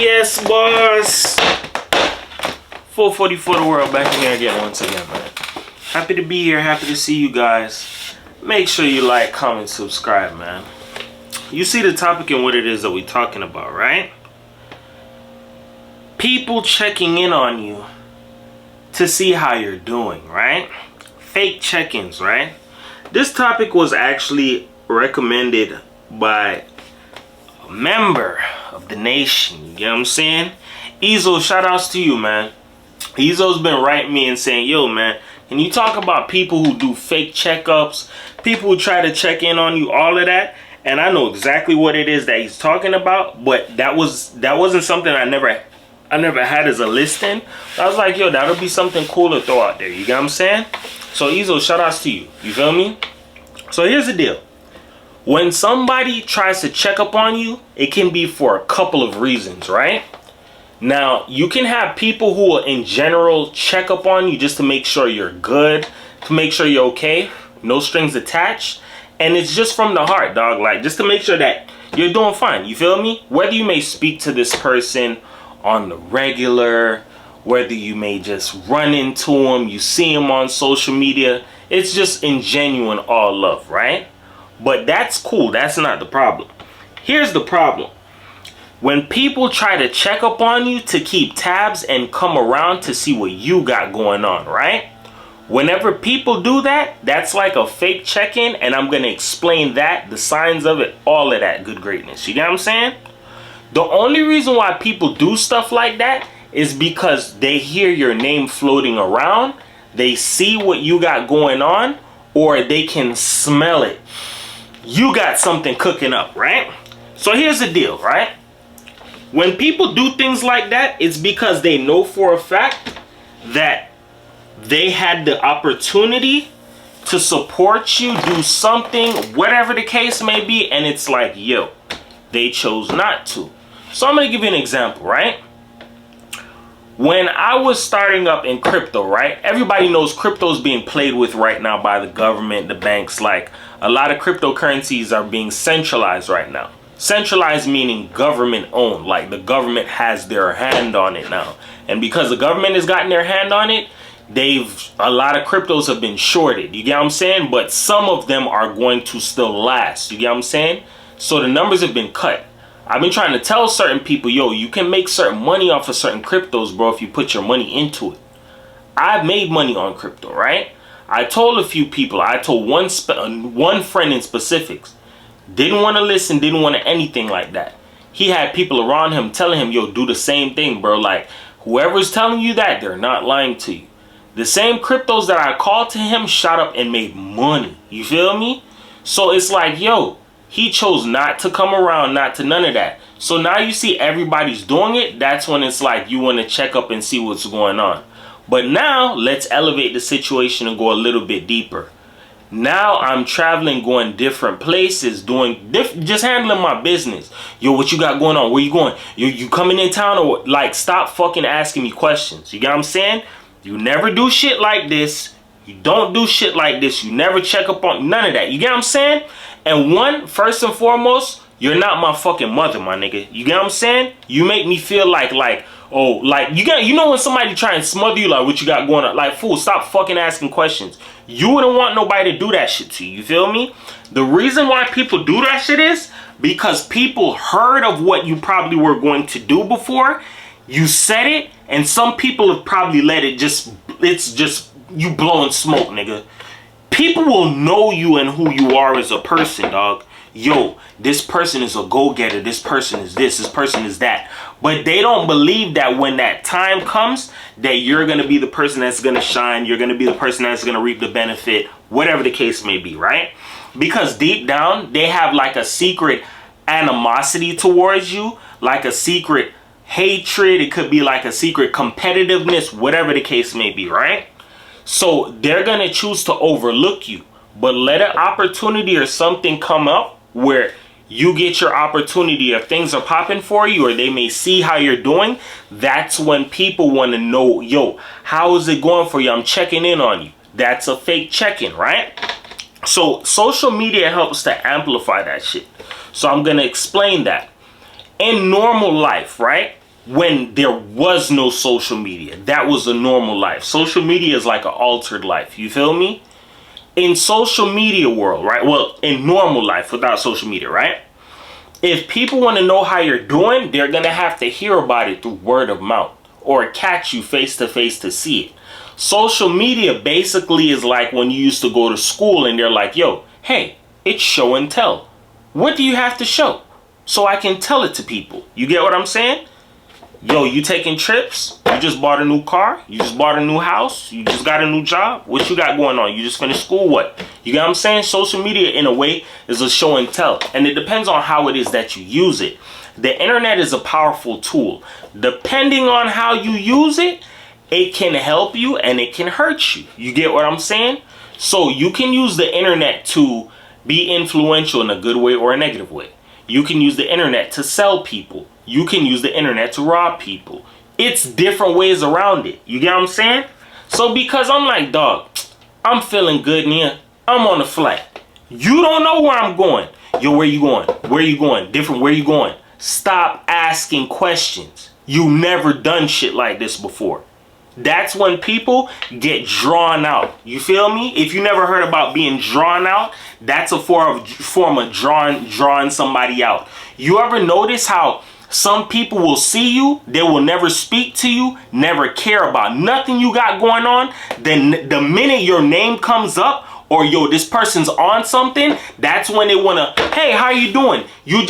Yes, boss. 440 for the world, back in here again once again, man. Happy to be here, happy to see you guys. Make sure you like, comment, subscribe, man. You see the topic and what it is that we're talking about, right? People checking in on you to see how you're doing, right? Fake check-ins, right? This topic was actually recommended by a member of the nation, you get what I'm saying? Ezo, shout outs to you, man. Ezo's been writing me and saying, yo, man, can you talk about people who do fake checkups, people who try to check in on you, all of that? And I know exactly what it is that he's talking about, but that wasn't something I never had as a listing. I was like, yo, that'll be something cool to throw out there, you get what I'm saying? So Ezo, shout outs to you, you feel me? So here's the deal. When somebody tries to check up on you, it can be for a couple of reasons, right? Now, you can have people who will in general check up on you just to make sure you're good, to make sure you're okay, no strings attached. And it's just from the heart, dog, like just to make sure that you're doing fine, you feel me? Whether you may speak to this person on the regular, whether you may just run into them, you see them on social media, it's just in genuine all love, right? But that's cool, that's not the problem. Here's the problem. When people try to check up on you to keep tabs and come around to see what you got going on, right? Whenever people do that, that's like a fake check-in, and I'm going to explain that, the signs of it, all of that good greatness. You get what I'm saying? The only reason why people do stuff like that is because they hear your name floating around, they see what you got going on, or they can smell it. You got something cooking up, right? So here's the deal, right? When people do things like that, it's because they know for a fact that they had the opportunity to support you, do something, whatever the case may be, and it's like, yo, they chose not to. So I'm going to give you an example, right? When I was starting up in crypto, right? Everybody knows crypto is being played with right now by the government, the banks. Like, a lot of cryptocurrencies are being centralized right now. Centralized meaning government owned, like the government has their hand on it now. And because the government has gotten their hand on it, a lot of cryptos have been shorted, you get what I'm saying? But some of them are going to still last, you get what I'm saying? So the numbers have been cut. I've been trying to tell certain people, yo, you can make certain money off of certain cryptos, bro, if you put your money into it. I've made money on crypto, right? I told a few people, I told one friend in specifics, didn't want to listen, didn't want to anything like that. He had people around him telling him, yo, do the same thing, bro. Like, whoever's telling you that, they're not lying to you. The same cryptos that I called to him shot up and made money. You feel me? So it's like, yo, he chose not to come around, not to none of that. So now you see everybody's doing it. That's when it's like you want to check up and see what's going on. But now let's elevate the situation and go a little bit deeper. Now I'm traveling, going different places, just handling my business. Yo, what you got going on? Where you going? You coming in town or what? Like, stop fucking asking me questions. You get what I'm saying? You never do shit like this. You don't do shit like this. You never check up on none of that. You get what I'm saying? And first and foremost, you're not my fucking mother, my nigga. You get what I'm saying? You make me feel like you know when somebody try and smother you, like, what you got going on? Like, fool, stop fucking asking questions. You wouldn't want nobody to do that shit to you. You feel me? The reason why people do that shit is because people heard of what you probably were going to do before. You said it, and some people have probably let it it's just you blowing smoke, nigga. People will know you and who you are as a person, dog. Yo, this person is a go-getter, this person is this person is that. But they don't believe that when that time comes, that you're going to be the person that's going to shine, you're going to be the person that's going to reap the benefit, whatever the case may be, right? Because deep down, they have like a secret animosity towards you, like a secret hatred, it could be like a secret competitiveness, whatever the case may be, right? So they're going to choose to overlook you, but let an opportunity or something come up where you get your opportunity or things are popping for you, or they may see how you're doing. That's when people want to know, yo, how is it going for you? I'm checking in on you. That's a fake check-in, right? So social media helps to amplify that shit. So I'm going to explain that. In normal life, right? when there was no social media. That was a normal life. Social media is like an altered life. You feel me? In social media world, right? Well, in normal life without social media, right? If people want to know how you're doing, they're going to have to hear about it through word of mouth or catch you face to face to see it. Social media basically is like when you used to go to school and they're like, yo, hey, it's show and tell. What do you have to show? So I can tell it to people. You get what I'm saying? Yo, you taking trips? You just bought a new car? You just bought a new house? You just got a new job? What you got going on? You just finished school? What? You get what I'm saying? Social media, in a way, is a show and tell. And it depends on how it is that you use it. The internet is a powerful tool. Depending on how you use it, it can help you and it can hurt you. You get what I'm saying? So you can use the internet to be influential in a good way or a negative way. You can use the internet to sell people. You can use the internet to rob people. It's different ways around it. You get what I'm saying? So because I'm like, dog, I'm feeling good, Nia. I'm on a flight. You don't know where I'm going. Yo, where you going? Where you going? Different, where you going? Stop asking questions. You never done shit like this before. That's when people get drawn out. You feel me? If you never heard about being drawn out, that's a form of drawing somebody out. You ever notice how some people will see you, they will never speak to you, never care about nothing you got going on. Then the minute your name comes up, or yo, this person's on something, that's when they wanna, hey, how you doing? You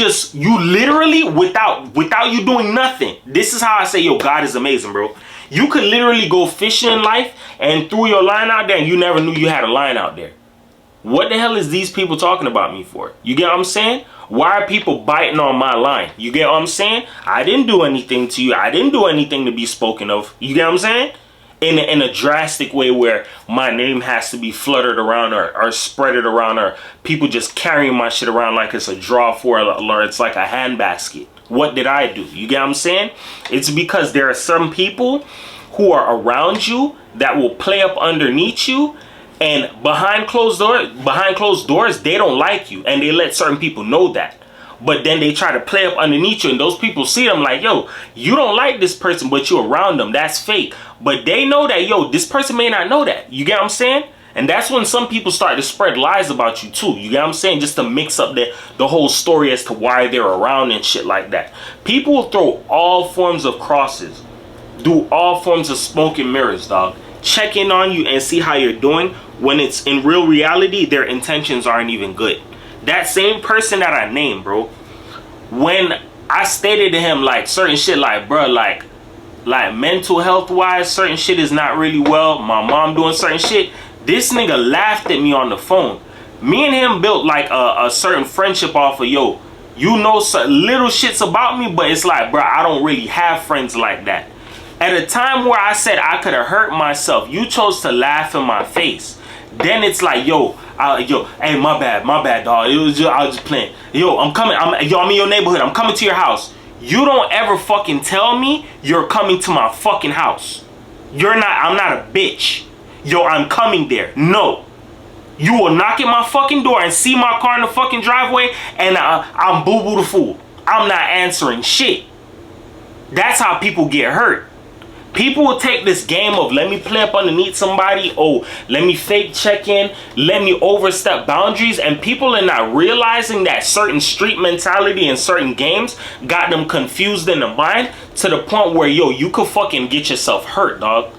literally, without you doing nothing. This is how I say, yo, God is amazing, bro. You could literally go fishing in life and threw your line out there and you never knew you had a line out there. What the hell is these people talking about me for? You get what I'm saying? Why are people biting on my line? You get what I'm saying? I didn't do anything to you. I didn't do anything to be spoken of. You get what I'm saying? In a drastic way where my name has to be fluttered around or spread it around, or people just carrying my shit around like it's a draw for or it's like a handbasket. What did I do? You get what I'm saying? It's because there are some people who are around you that will play up underneath you, and behind closed doors, they don't like you, and they let certain people know that. But then they try to play up underneath you, and those people see them like, yo, you don't like this person, but you're around them. That's fake. But they know that, yo, this person may not know that. You get what I'm saying? And that's when some people start to spread lies about you too. You get what I'm saying? Just to mix up the whole story as to why they're around and shit like that. People will throw all forms of crosses, do all forms of smoke and mirrors, dog. Check in on you and see how you're doing when it's in real reality, their intentions aren't even good. That same person that I named, bro, when I stated to him like certain shit like, bro, like mental health wise, certain shit is not really well. My mom doing certain shit. This nigga laughed at me on the phone. Me and him built like a certain friendship off of, yo, you know little shits about me, but it's like, bro, I don't really have friends like that. At a time where I said I could have hurt myself, you chose to laugh in my face. Then it's like, yo, hey, my bad, dog. I was just playing. Yo, I'm coming. I'm in your neighborhood. I'm coming to your house. You don't ever fucking tell me you're coming to my fucking house. I'm not a bitch. Yo, I'm coming there. No. You will knock at my fucking door and see my car in the fucking driveway, and I'm boo-boo the fool. I'm not answering shit. That's how people get hurt. People will take this game of let me play up underneath somebody. Oh, let me fake check in. Let me overstep boundaries. And people are not realizing that certain street mentality and certain games got them confused in the mind to the point where, yo, you could fucking get yourself hurt, dog.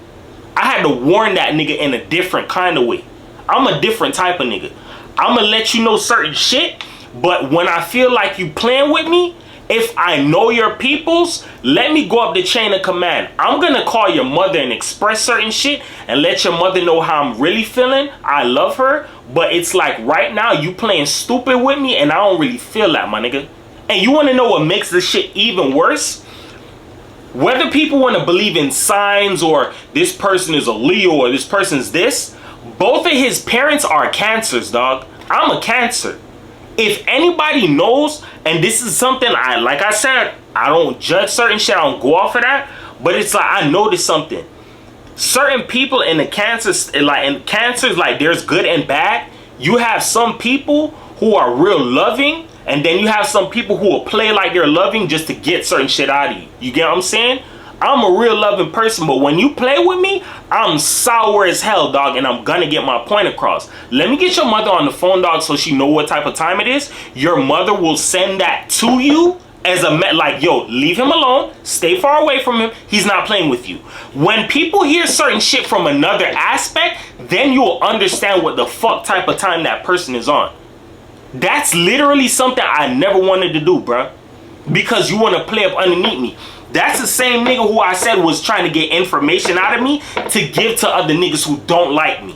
I had to warn that nigga in a different kind of way. I'm a different type of nigga. I'm gonna let you know certain shit, but when I feel like you playing with me, if I know your peoples, let me go up the chain of command. I'm gonna call your mother and express certain shit and let your mother know how I'm really feeling. I love her, but it's like right now you playing stupid with me and I don't really feel that, my nigga. And you wanna know what makes this shit even worse? Whether people wanna believe in signs or this person is a Leo or this person's this, both of his parents are cancers, dog. I'm a Cancer. If anybody knows, and this is something like I said, I don't judge certain shit, I don't go off of that, but it's like I noticed something. Certain people in the cancers, like there's good and bad. You have some people who are real loving And then you have some people who will play like they're loving just to get certain shit out of you. You get what I'm saying? I'm a real loving person, but when you play with me, I'm sour as hell, dog, and I'm gonna get my point across. Let me get your mother on the phone, dog, so she know what type of time it is. Your mother will send that to you as a like, yo, leave him alone, stay far away from him, he's not playing with you. When people hear certain shit from another aspect, then you'll understand what the fuck type of time that person is on. That's literally something I never wanted to do, bruh, because you want to play up underneath me. That's the same nigga who I said was trying to get information out of me to give to other niggas who don't like me.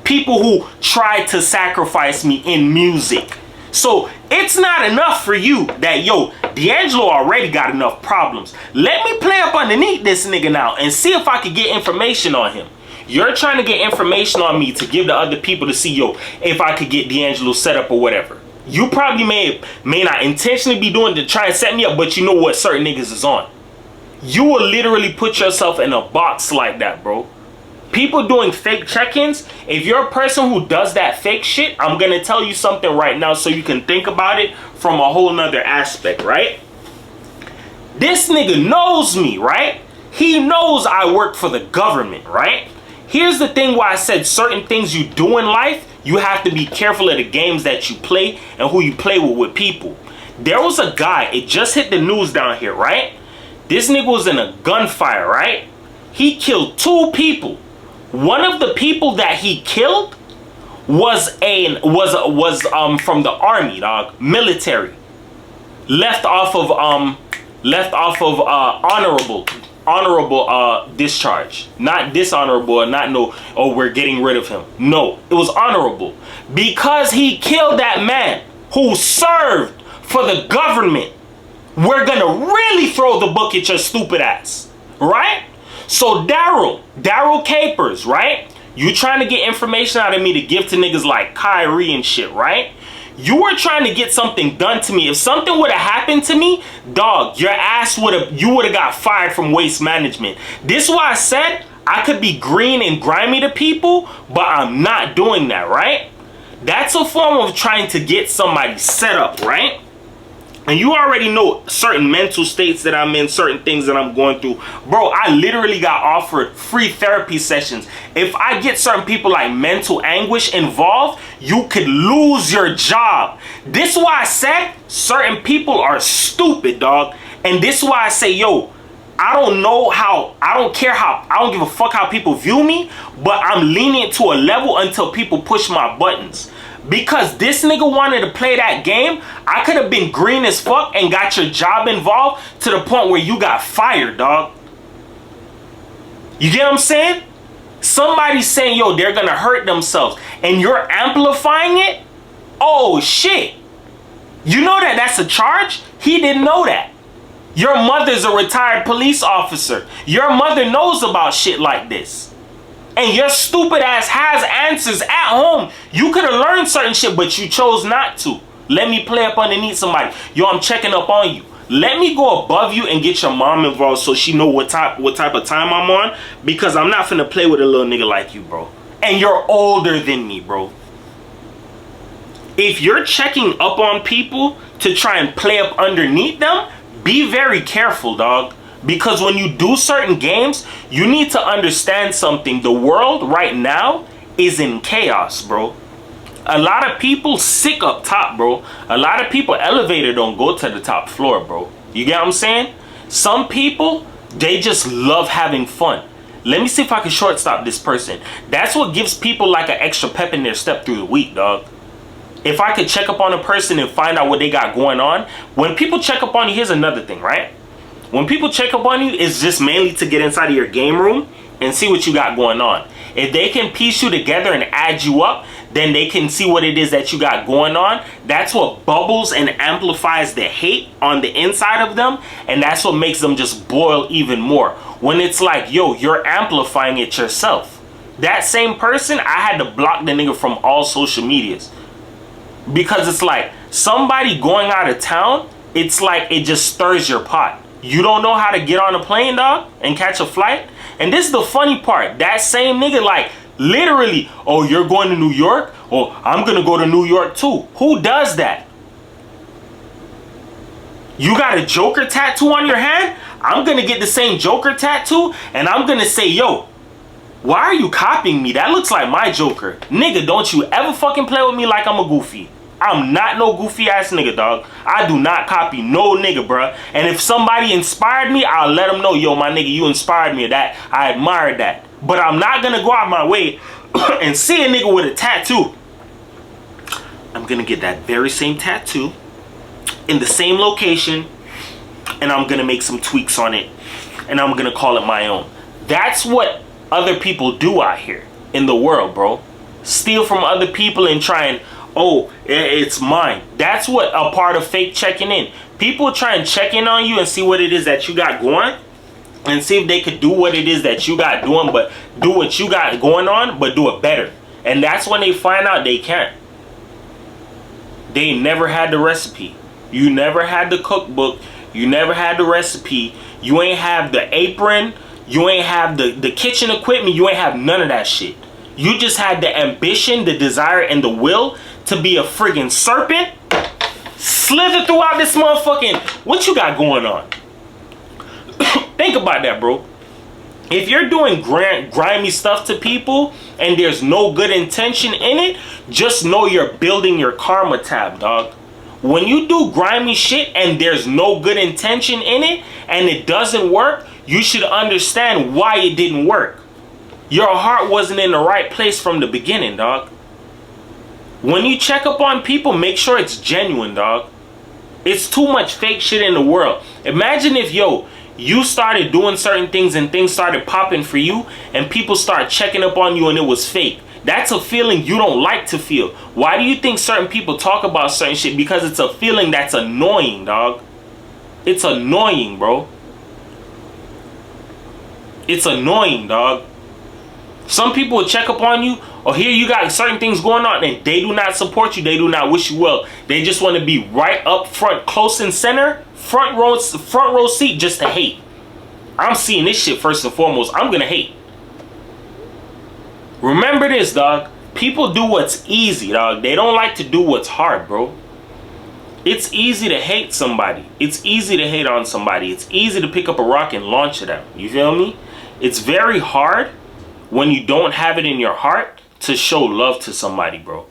People who try to sacrifice me in music. So it's not enough for you that, yo, D'Angelo already got enough problems. Let me play up underneath this nigga now and see if I could get information on him. You're trying to get information on me to give to other people to see, yo, if I could get D'Angelo set up or whatever. You probably may not intentionally be doing to try and set me up, but you know what certain niggas is on. You will literally put yourself in a box like that, bro. People doing fake check-ins, if you're a person who does that fake shit, I'm gonna tell you something right now so you can think about it from a whole nother aspect, right? This nigga knows me, right? He knows I work for the government, right? Here's the thing why I said certain things you do in life, you have to be careful of the games that you play and who you play with people. There was a guy, it just hit the news down here, right? This nigga was in a gunfire, right? He killed 2 people. One of the people that he killed was from the army, dog, military. Left off of honorable discharge. Not dishonorable, not no, oh, we're getting rid of him. No, it was honorable. Because he killed that man who served for the government. We're gonna really throw the book at your stupid ass, right? So Daryl Capers, right? You trying to get information out of me to give to niggas like Kyrie and shit, right? You were trying to get something done to me. If something would have happened to me, dog, you would have got fired from Waste Management. This is why I said I could be green and grimy to people, but I'm not doing that, right? That's a form of trying to get somebody set up, right? And you already know certain mental states that I'm in, certain things that I'm going through. Bro, I literally got offered free therapy sessions. If I get certain people like mental anguish involved, you could lose your job. This is why I said certain people are stupid, dog. And this is why I say, yo, I don't give a fuck how people view me, but I'm lenient to a level until people push my buttons. Because this nigga wanted to play that game, I could have been green as fuck and got your job involved to the point where you got fired, dog. You get what I'm saying? Somebody's saying, yo, they're gonna hurt themselves, and you're amplifying it? Oh, shit. You know that that's a charge? He didn't know that. Your mother's a retired police officer. Your mother knows about shit like this. And your stupid ass has answers at home. You could have learned certain shit, but you chose not to. Let me play up underneath somebody. Yo, I'm checking up on you. Let me go above you and get your mom involved so she know what type of time I'm on. Because I'm not finna play with a little nigga like you, bro. And you're older than me, bro. If you're checking up on people to try and play up underneath them, be very careful, dog. Because when you do certain games, you need to understand something. The world right now is in chaos, bro. A lot of people sick up top, bro. A lot of people elevator don't go to the top floor, bro. You get what I'm saying? Some people, they just love having fun. Let me see if I can shortstop this person. That's what gives people like an extra pep in their step through the week, dog. If I could check up on a person and find out what they got going on. When people check up on you, here's another thing, right? When people check up on you, it's just mainly to get inside of your game room and see what you got going on. If they can piece you together and add you up, then they can see what it is that you got going on. That's what bubbles and amplifies the hate on the inside of them. And that's what makes them just boil even more. When it's like, yo, you're amplifying it yourself. That same person, I had to block the nigga from all social medias. Because it's like, somebody going out of town, it's like it just stirs your pot. You don't know how to get on a plane, dog, and catch a flight. And this is the funny part. That same nigga, like, literally, oh, you're going to New York? Oh, I'm going to go to New York too. Who does that? You got a Joker tattoo on your hand? I'm gonna get the same Joker tattoo and I'm gonna say, yo, why are you copying me? That looks like my Joker. Nigga, don't you ever fucking play with me like I'm a goofy. I'm not no goofy ass nigga, dog. I do not copy no nigga, bruh. And if somebody inspired me, I'll let them know, yo, my nigga, you inspired me. That I admired that. But I'm not gonna go out my way and see a nigga with a tattoo. I'm gonna get that very same tattoo in the same location, and I'm gonna make some tweaks on it, and I'm gonna call it my own. That's what other people do out here in the world, bro. Steal from other people and try and, oh, it's mine. That's what a part of fake checking in. People try and check in on you and see what it is that you got going, and see if they could do what it is that you got doing, but do what you got going on, but do it better. And that's when they find out they can't. They never had the recipe. You never had the cookbook. You never had the recipe. You ain't have the apron. You ain't have the kitchen equipment. You ain't have none of that shit. You just had the ambition, the desire, and the will to be a friggin' serpent. Slither throughout this motherfucking... What you got going on? Think about that, bro. If you're doing grimy stuff to people and there's no good intention in it, just know you're building your karma tab, dog. When you do grimy shit and there's no good intention in it and it doesn't work, you should understand why it didn't work. Your heart wasn't in the right place from the beginning, dog. When you check up on people, make sure it's genuine, dog. It's too much fake shit in the world. Imagine if, yo, you started doing certain things and things started popping for you and people start checking up on you and it was fake. That's a feeling you don't like to feel. Why do you think certain people talk about certain shit? Because it's a feeling that's annoying, dog. It's annoying, bro. It's annoying, dog. Some people will check up on you, or here you got certain things going on, and they do not support you. They do not wish you well. They just want to be right up front, close and center, front row seat, just to hate. I'm seeing this shit first and foremost. I'm gonna hate. Remember this, dog. People do what's easy, dog. They don't like to do what's hard, bro. It's easy to hate somebody. It's easy to hate on somebody. It's easy to pick up a rock and launch it at them. You feel me? It's very hard when you don't have it in your heart to show love to somebody, bro.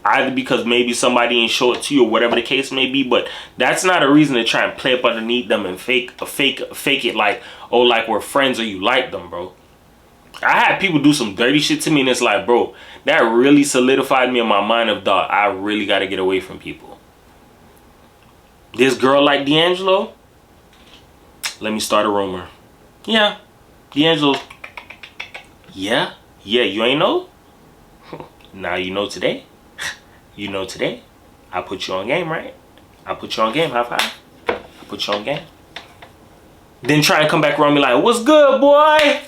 Either because maybe somebody ain't show it to you or whatever the case may be, but that's not a reason to try and play up underneath them and fake it like, oh, like we're friends or you like them, bro. I had people do some dirty shit to me and it's like, bro, that really solidified me in my mind of, dog, I really got to get away from people. This girl like D'Angelo, let me start a rumor. Yeah, D'Angelo. Yeah, you ain't know? Now you know today. You know today. I put you on game, right? I put you on game, high five. I put you on game. Then try and come back around me like, what's good, boy?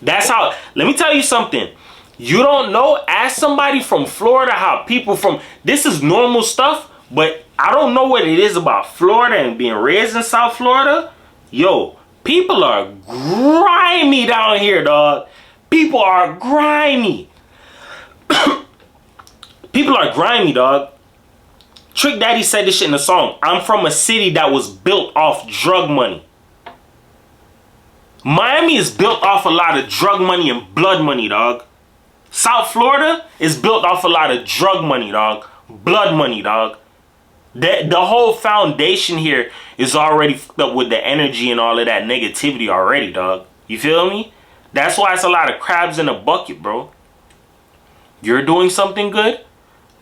That's how, let me tell you something. You don't know, ask somebody from Florida how people from, this is normal stuff, but I don't know what it is about Florida and being raised in South Florida. Yo, people are grimy down here, dog. People are grimy. People are grimy, dog. Trick Daddy said this shit in a song. I'm from a city that was built off drug money. Miami is built off a lot of drug money and blood money, dog. South Florida is built off a lot of drug money, dog. Blood money, dog. The whole foundation here is already fucked up with the energy and all of that negativity already, dog. You feel me? That's why it's a lot of crabs in a bucket, bro. You're doing something good?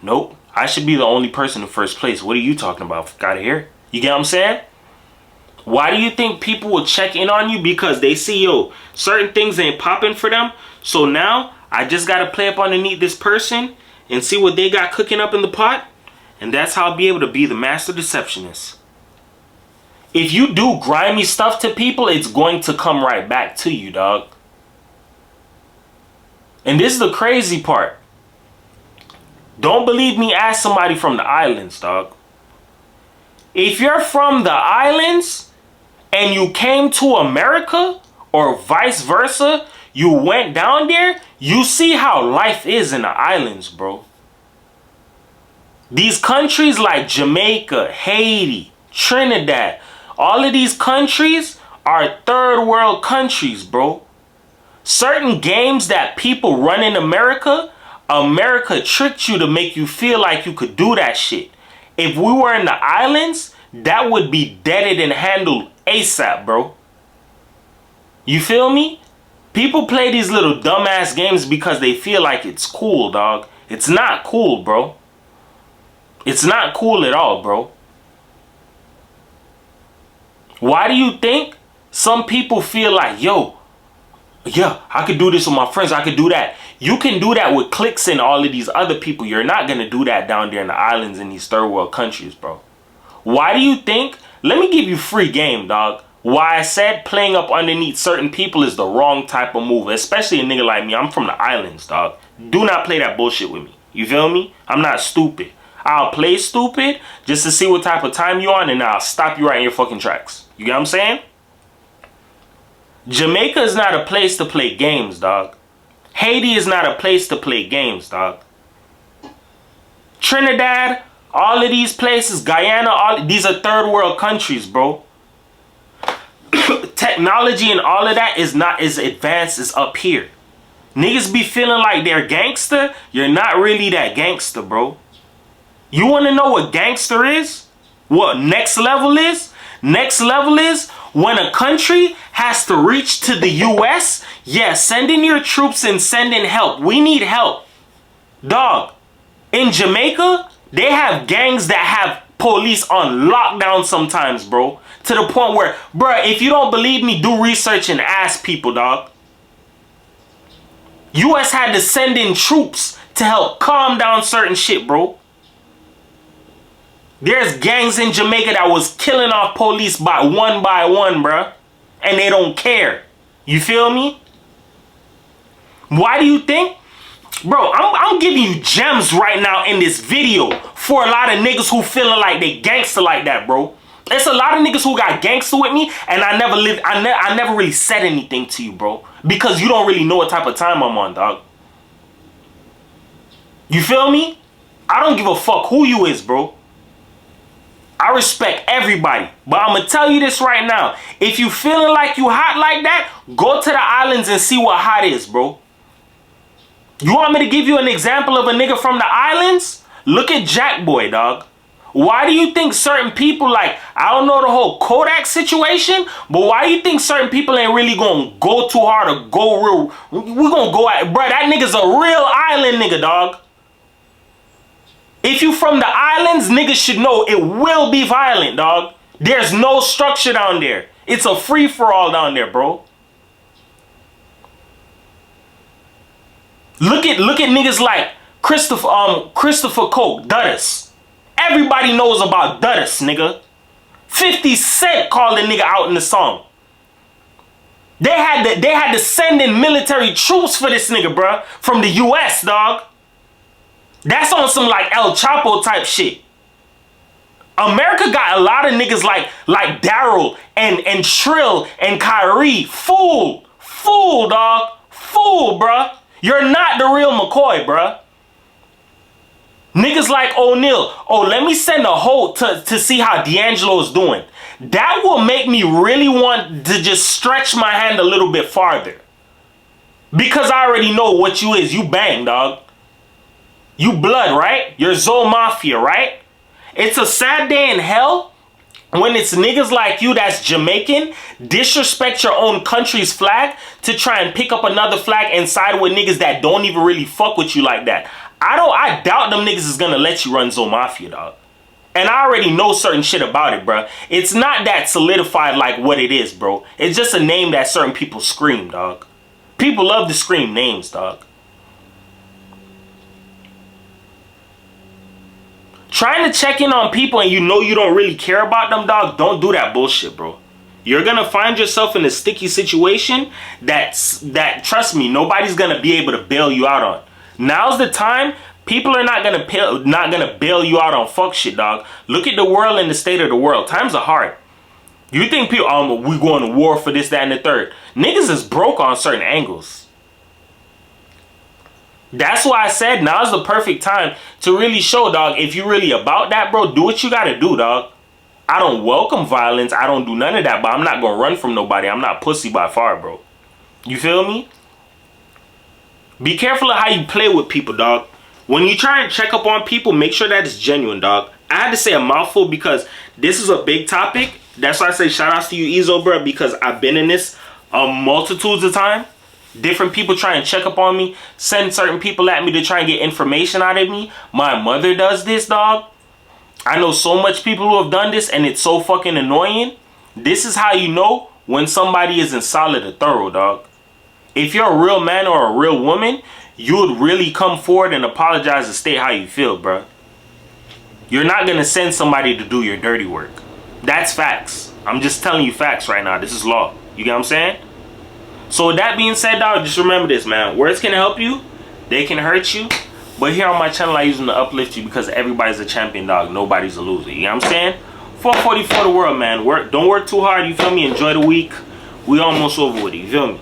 Nope. I should be the only person in first place. What are you talking about? Fuck out of here. You get what I'm saying? Why do you think people will check in on you? Because they see, yo, certain things ain't popping for them. So now I just got to play up underneath this person and see what they got cooking up in the pot. And that's how I'll be able to be the master deceptionist. If you do grimy stuff to people, it's going to come right back to you, dog. And this is the crazy part. Don't believe me, ask somebody from the islands, dog. If you're from the islands and you came to America or vice versa, you went down there, you see how life is in the islands, bro. These countries like Jamaica, Haiti, Trinidad, All of these countries are third world countries, bro. Certain games that people run in America, America tricked you to make you feel like you could do that shit. If we were in the islands, that would be deaded and handled ASAP, bro. You feel me? People play these little dumbass games because they feel like it's cool, dog. It's not cool, bro. It's not cool at all, bro. Why do you think some people feel like, yo, yeah, I could do this with my friends, I could do that. You can do that with clicks and all of these other people. You're not going to do that down there in the islands in these third world countries, bro. Why do you think? Let me give you free game, dog. Why I said playing up underneath certain people is the wrong type of move, especially a nigga like me. I'm from the islands, dog. Do not play that bullshit with me. You feel me? I'm not stupid. I'll play stupid just to see what type of time you're on, and I'll stop you right in your fucking tracks. You get what I'm saying? Jamaica is not a place to play games, dog. Haiti is not a place to play games, dog. Trinidad, all of these places, Guyana, these are third world countries, bro. Technology and all of that is not as advanced as up here. Niggas be feeling like they're gangster. You're not really that gangster, bro. You want to know what gangster is? What next level is? Next level is when a country has to reach to the US. Yeah, send in your troops and send in help. We need help. Dog, in Jamaica, they have gangs that have police on lockdown sometimes, bro. To the point where, bro, if you don't believe me, do research and ask people, dog. US had to send in troops to help calm down certain shit, bro. There's gangs in Jamaica that was killing off police by one, bruh. And they don't care. You feel me? Why do you think? Bro, I'm giving you gems right now in this video for a lot of niggas who feeling like they gangster like that, bro. It's a lot of niggas who got gangster with me, and I never really said anything to you, bro. Because you don't really know what type of time I'm on, dog. You feel me? I don't give a fuck who you is, bro. I respect everybody. But I'm going to tell you this right now. If you feeling like you hot like that, go to the islands and see what hot is, bro. You want me to give you an example of a nigga from the islands? Look at Jack Boy, dog. Why do you think certain people, like, I don't know the whole Kodak situation, but why do you think certain people ain't really going to go too hard or go real? We're going to go at, bro, that nigga's a real island nigga, dog. If you from the islands, niggas should know it will be violent, dog. There's no structure down there. It's a free-for-all down there, bro. Look at niggas like Christopher Coke, Duddus. Everybody knows about Duddus, nigga. 50 Cent called the nigga out in the song. They had to send in military troops for this nigga, bruh. From the US, dog. That's on some like El Chapo type shit. America got a lot of niggas like Daryl and Trill and Kyrie. Fool, dog. Fool, bruh. You're not the real McCoy, bruh. Niggas like O'Neal. Oh, let me send a Holt to see how D'Angelo's doing. That will make me really want to just stretch my hand a little bit farther. Because I already know what you is. You bang, dog. You blood, right? You're Zo Mafia, right? It's a sad day in hell when it's niggas like you that's Jamaican disrespect your own country's flag to try and pick up another flag and side with niggas that don't even really fuck with you like that. I doubt them niggas is gonna let you run Zo Mafia, dog. And I already know certain shit about it, bro. It's not that solidified like what it is, bro. It's just a name that certain people scream, dog. People love to scream names, dog. Trying to check in on people and you know you don't really care about them, dog, don't do that bullshit, bro. You're going to find yourself in a sticky situation that, trust me, nobody's going to be able to bail you out on. Now's the time. People are not gonna bail you out on fuck shit, dog. Look at the world and the state of the world. Times are hard. You think people, we going to war for this, that, and the third. Niggas is broke on certain angles. That's why I said now's the perfect time to really show, dog. If you really about that, bro, do what you gotta do, dog. I don't welcome violence. I don't do none of that, but I'm not gonna run from nobody. I'm not pussy by far, bro. You feel me? Be careful of how you play with people, dog. When you try and check up on people, make sure that it's genuine, dog. I had to say a mouthful because this is a big topic. That's why I say shout outs to you, Ezo, bro, because I've been in this multitudes of time. Different people try and check up on me, send certain people at me to try and get information out of me. My mother does this, dog. I know so much people who have done this, and it's so fucking annoying. This is how you know when somebody isn't solid or thorough, dog. If you're a real man or a real woman, you would really come forward and apologize and state how you feel, bro. You're not going to send somebody to do your dirty work. That's facts. I'm just telling you facts right now. This is law. You get what I'm saying? So with that being said, dog, just remember this, man. Words can help you. They can hurt you. But here on my channel, I use them to uplift you because everybody's a champion, dog. Nobody's a loser. You know what I'm saying? 440 for the world, man. Don't work too hard. You feel me? Enjoy the week. We almost over with it. You feel me?